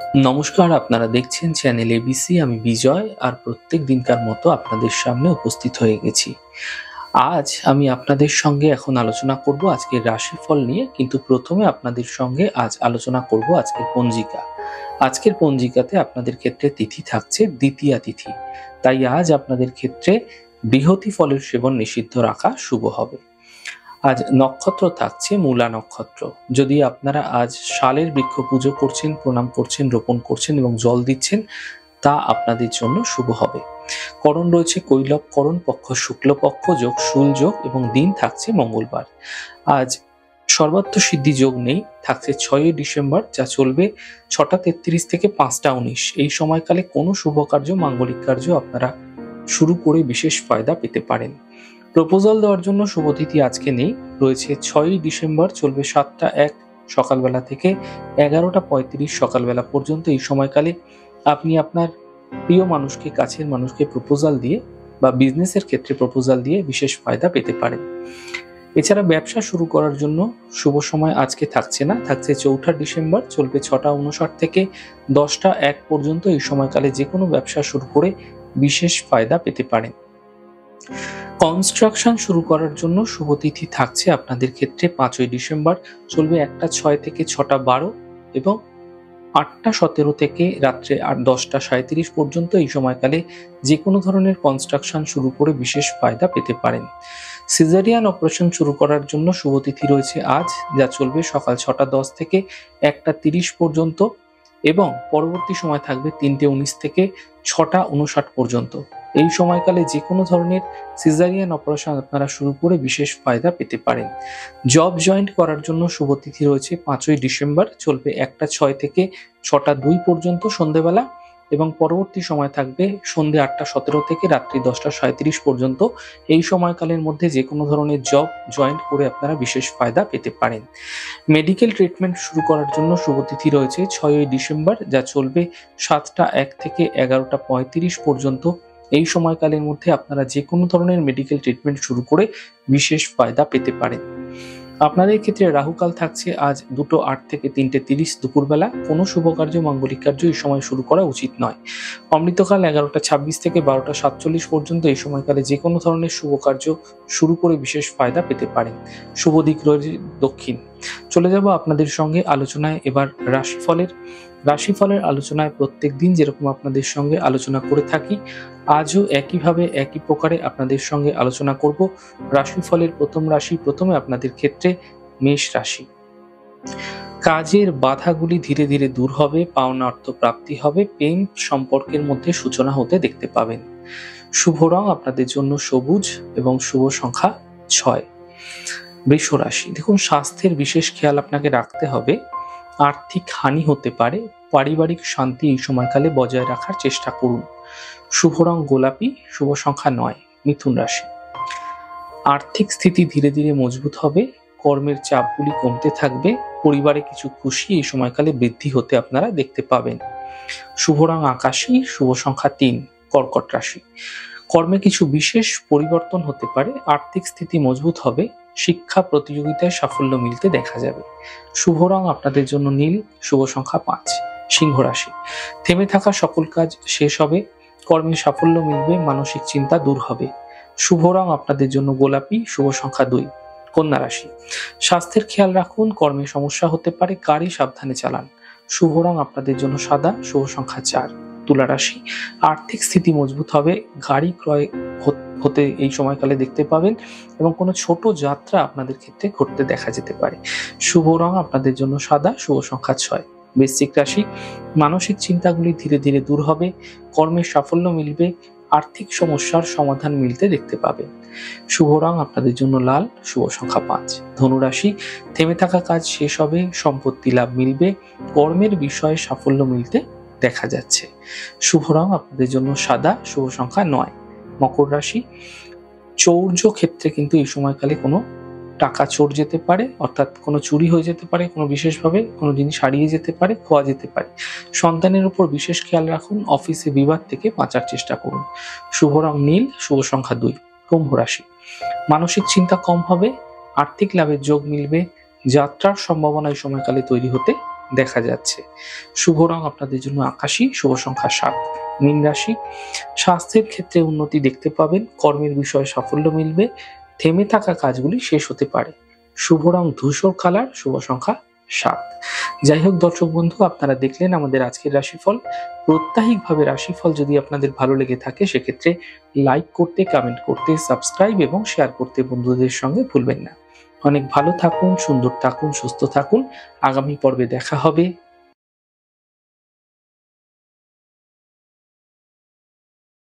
নমস্কার, আপনারা দেখছেন চ্যানেল এবিসি। আমি বিজয়, আর প্রত্যেক দিনকার মতো আপনাদের সামনে উপস্থিত হয়ে গেছি। আজ আমি আপনাদের সঙ্গে এখন আলোচনা করব আজকের রাশিফল নিয়ে, কিন্তু প্রথমে আপনাদের সঙ্গে আজ আলোচনা করব আজকের পঞ্জিকা। আজকের পঞ্জিকাতে আপনাদের ক্ষেত্রে তিথি থাকছে দ্বিতীয়া তিথি, তাই আজ আপনাদের ক্ষেত্রে বৃহতি ফলের সেবন নিষিদ্ধ রাখা শুভ হবে। আজ নক্ষত্র থাকছে মূলা নক্ষত্র। যদি আপনারা আজ শালের বৃক্ষ পুজো করছেন, প্রণাম করছেন, রোপণ করছেন এবং জল দিচ্ছেন, তা আপনাদের জন্য শুভ হবে। করণ রয়েছে কৈলব করণ, পক্ষ শুক্লপক্ষ, যোগ শুল যোগ এবং দিন থাকছে মঙ্গলবার। আজ সর্বার্থ সিদ্ধি যোগ নেই, থাকছে 6 ডিসেম্বর, যা চলবে 6টা 33 থেকে 5টা 19। এই সময়কালে কোনো শুভ কার্য, মাঙ্গলিক কার্য আপনারা শুরু করে বিশেষ ফায়দা পেতে পারেন। প্রপোজাল দেওয়ার জন্য শুভতিথি আজকে নেই, রয়েছে 6 ডিসেম্বর, চলবে 7টা 1 সকালবেলা থেকে 11টা 35 সকালবেলা পর্যন্ত। এই সময়কালে আপনি আপনার প্রিয় মানুষকে, কাছের মানুষকে প্রপোজাল দিয়ে বা বিজনেসের ক্ষেত্রে প্রপোজাল দিয়ে বিশেষ ফায়দা পেতে পারেন। এছাড়া ব্যবসা শুরু করার জন্য শুভ সময় আজকে থাকছে না, থাকছে 4 ডিসেম্বর, চলবে 6টা 59 থেকে 10টা 1 পর্যন্ত। এই সময়কালে যে কোনো ব্যবসা শুরু করে বিশেষ ফায়দা পেতে পারেন। কনস্ট্রাকশন শুরু করার জন্য শুভতিথি থাকছে আপনাদের ক্ষেত্রে 5 ডিসেম্বর, চলবে 1টা 6 থেকে 6টা 12 এবং 8টা 17 থেকে রাত্রে 10টা 37 পর্যন্ত। এই সময়কালে যে কোনো ধরনের কনস্ট্রাকশন শুরু করে বিশেষ ফায়দা পেতে পারেন। সিজারিয়ান অপারেশন শুরু করার জন্য শুভতিথি রয়েছে আজ, যা চলবে সকাল 6টা 10 থেকে 1টা 30 পর্যন্ত এবং পরবর্তী সময় থাকবে 3টে 19 থেকে 6টা 59 পর্যন্ত। এই সময়কালে যে কোনো ধরনের সিজারিয়ান অপারেশন আপনারা শুরু করে বিশেষ ফায়দা পেতে পারেন। জব জয়েন্ট করার জন্য শুভতিথি রয়েছে 5 ডিসেম্বর, চলবে 1টা 6 থেকে 6টা 2 পর্যন্ত সন্ধ্যেবেলা এবং পরবর্তী সময় থাকবে সন্ধ্যে 8টা 17 থেকে রাত্রি 10টা 37 পর্যন্ত। এই সময়কালের মধ্যে যে কোনো ধরনের জব জয়েন্ট করে আপনারা বিশেষ ফায়দা পেতে পারেন। মেডিকেল ট্রিটমেন্ট শুরু করার জন্য শুভতিথি রয়েছে 6 ডিসেম্বর, যা চলবে 7টা 1 থেকে 11টা 35 পর্যন্ত। এই সময়কালের মধ্যে আপনারা যে কোনো ধরনের মেডিকেল ট্রিটমেন্ট শুরু করে বিশেষ ফায়দা পেতে পারেন। আপনাদের ক্ষেত্রে রাহুকাল থাকছে আজ 2টো 8 থেকে 3টে 30 দুপুরবেলা। কোনো শুভ কার্য, মাঙ্গলিক কার্য এই সময় শুরু করা উচিত নয়। অমৃতকাল 11টা 26 থেকে 12টা 47 পর্যন্ত। এই সময়কালে যে কোনো ধরনের শুভ কার্য শুরু করে বিশেষ ফায়দা পেতে পারেন। শুভ দিক রয়েছে দক্ষিণ। চলে যাব আপনাদের সঙ্গে আলোচনায় এবার রাশিফলের আলোচনায় প্রত্যেক দিন যেরকম আপনাদের সঙ্গে আলোচনা করে থাকি, আজও একইভাবে একই প্রকারে আপনাদের সঙ্গে আলোচনা করব। রাশিফলের প্রথম রাশি, প্রথমে আপনাদের ক্ষেত্রে মেষ রাশি। কাজের বাধাগুলি ধীরে ধীরে দূর হবে, পাওনা অর্থ প্রাপ্তি হবে, প্রেম সম্পর্কের মধ্যে সূচনা হতে দেখতে পাবেন। শুভ রং আপনাদের জন্য সবুজ এবং শুভ সংখ্যা 6। বৃষ রাশি, দেখুন স্বাস্থ্যের বিশেষ খেয়াল আপনাকে রাখতে হবে। আর্থিক হানি হতে পারে, পারিবারিক শান্তি এই সময়কালে বজায় রাখার চেষ্টা করুন। শুভ রং গোলাপি, শুভ সংখ্যা 9। মিথুন রাশি, আর্থিক স্থিতি ধীরে ধীরে মজবুত হবে, কর্মের চাপগুলি কমতে থাকবে, পরিবারে কিছু খুশি এই সময়কালে বৃদ্ধি হতে আপনারা দেখতে পাবেন। শুভ রং আকাশী, শুভ সংখ্যা 3। কর্কট রাশি, কর্মে কিছু বিশেষ পরিবর্তন হতে পারে, আর্থিক স্থিতি মজবুত হবে, শিক্ষা প্রতিযোগিতায় সাফল্য মিলতে দেখা যাবে। শুভ রং আপনাদের জন্য নীল, শুভ সংখ্যা 5। সিংহ রাশি, থেমে থাকা সকল কাজ শেষ হবে, কর্মে সাফল্য মিলবে, মানসিক চিন্তা দূর হবে। শুভ রং আপনাদের জন্য গোলাপি, শুভ সংখ্যা 2। কন্যা রাশি, স্বাস্থ্যের খেয়াল রাখুন, কর্মে সমস্যা হতে পারে, গাড়ি সাবধানে চালান। শুভ রং আপনাদের জন্য সাদা, শুভ সংখ্যা 4। তুলা রাশি, আর্থিক স্থিতি মজবুত হবে, গাড়ি ক্রয় হতে এই সময়কালে দেখতে পাবেন এবং কোনো ছোট যাত্রা আপনাদের ক্ষেত্রে ঘটতে দেখা যেতে পারে। শুভ রং আপনাদের জন্য সাদা, শুভ সংখ্যা 6। বৃশ্চিক রাশি, মানসিক চিন্তাগুলি ধীরে ধীরে দূর হবে, কর্মের সাফল্য মিলবে, আর্থিক সমস্যার সমাধান মিলতে দেখতে পাবেন। শুভ রং আপনাদের জন্য লাল, শুভ সংখ্যা 5। ধনু রাশি, থেমে থাকা কাজ শেষ হবে, সম্পত্তি লাভ মিলবে, কর্মের বিষয়ে সাফল্য মিলতে দেখা যাচ্ছে। শুভ রং আপনাদের জন্য সাদা, শুভ সংখ্যা 9। মকর রাশি, চৌর্য ক্ষেত্রে কিন্তু এই সময়কালে কোনো টাকা চোর যেতে পারে, অর্থাৎ কোনো চুরি হয়ে যেতে পারে, কোনো বিশেষভাবে কোনো জিনিস হারিয়ে যেতে পারে, খোয়া যেতে পারে। সন্তানের উপর বিশেষ খেয়াল রাখুন, অফিসে বিবাদ থেকে বাঁচার চেষ্টা করুন। শুভ রং নীল, শুভ সংখ্যা 2। কুম্ভ রাশি, মানসিক চিন্তা কম হবে, আর্থিক লাভের যোগ মিলবে, যাত্রার সম্ভাবনা এই সময়কালে তৈরি হতে দেখা যাচ্ছে। শুভ রং আপনাদের জন্য আকাশী, শুভ সংখ্যা 7। মীন রাশি, স্বাস্থ্যের ক্ষেত্রে উন্নতি দেখতে পাবেন, কর্মের বিষয়ে সাফল্য মিলবে, থেমে থাকা কাজগুলি শেষ হতে পারে। শুভ রং ধূসর কালার, শুভ সংখ্যা 7। যাই হোক দর্শক বন্ধু, আপনারা দেখলেন আমাদের আজকের রাশিফল। প্রত্যাহিকভাবে রাশিফল যদি আপনাদের ভালো লেগে থাকে সেক্ষেত্রে লাইক করতে, কমেন্ট করতে, সাবস্ক্রাইব এবং শেয়ার করতে বন্ধুদের সঙ্গে ভুলবেন না। অনেক ভালো থাকুন, সুন্দর থাকুন, সুস্থ থাকুন। আগামী পর্বে দেখা হবে।